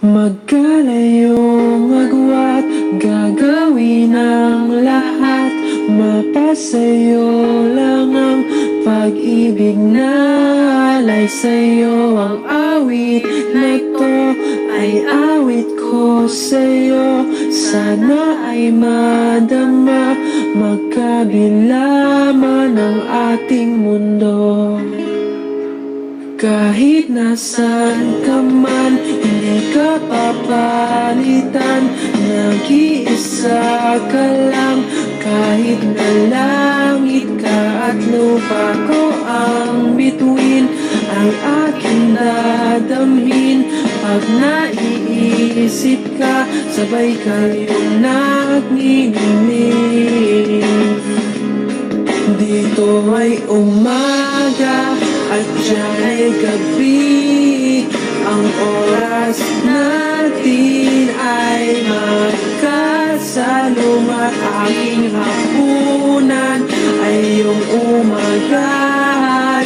Magkalayong agwat, gagawin ang lahat. Mapasayo lang ang pag-ibig na alay sa'yo. Ang awit na ito ay awit ko sa'yo. Sana ay madama, magkabila man ang ating mundo. Kahit nasan ka man, hindi ka papalitan. Nag-iisa ka lang, kahit na langit ka at lupa ko ang bituin. Ang aking dadamhin, pag naiisip ka, sabay kayong nagniningning. Dito ay umaga at diyan ay gabi. Ang oras natin ay magkasalungat. Aking hapunan ay iyong umagahan.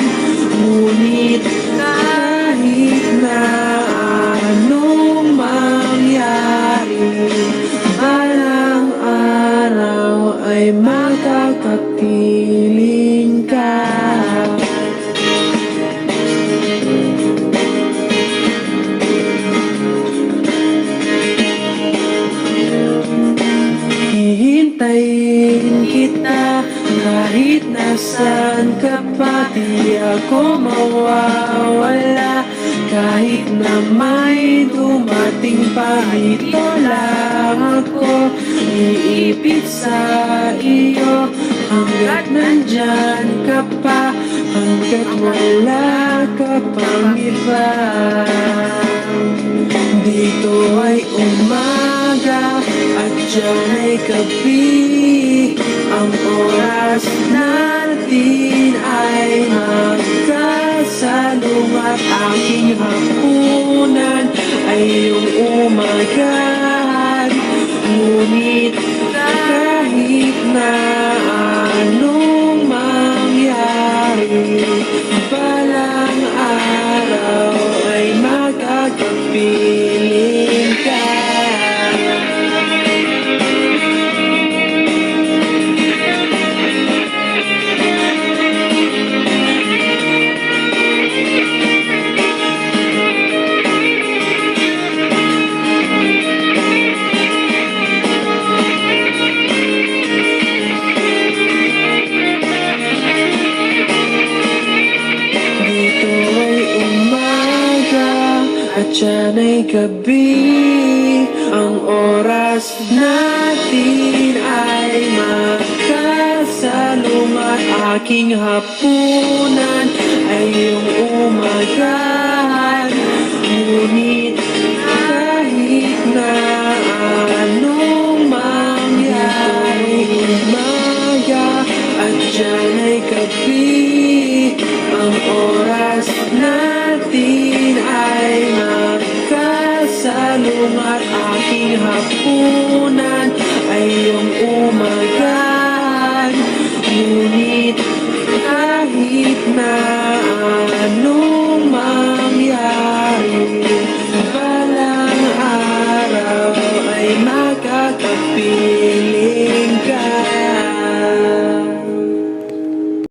Ngunit kahit na anong mangyari, balang araw ay makakapiling ka. Hihintayin kita kahit nasan ka pa. Di ako mawawala kahit na may dumating pa. Dito lang ako iipit sa iyo hanggat nandyan ka pa, hanggat wala ka pang iba. Dito ay umaga at diyan ay gabi. Ang oras natin ay magkasalungat. Aking hapunan ay iyong umagahan. Ngunit kahit na anong mangyari, balang araw ay magkakapiling ka. At diyan ay gabi. Ang oras natin ay magkasalungat. Aking hapunan ay iyong umagahan. Ngunit kahit na anong mangyari, umaga at diyan ay gabi. Ang oras natin ay magkasalungat. Aking hapunan ay iyong umagahan. Ngunit kahit na ano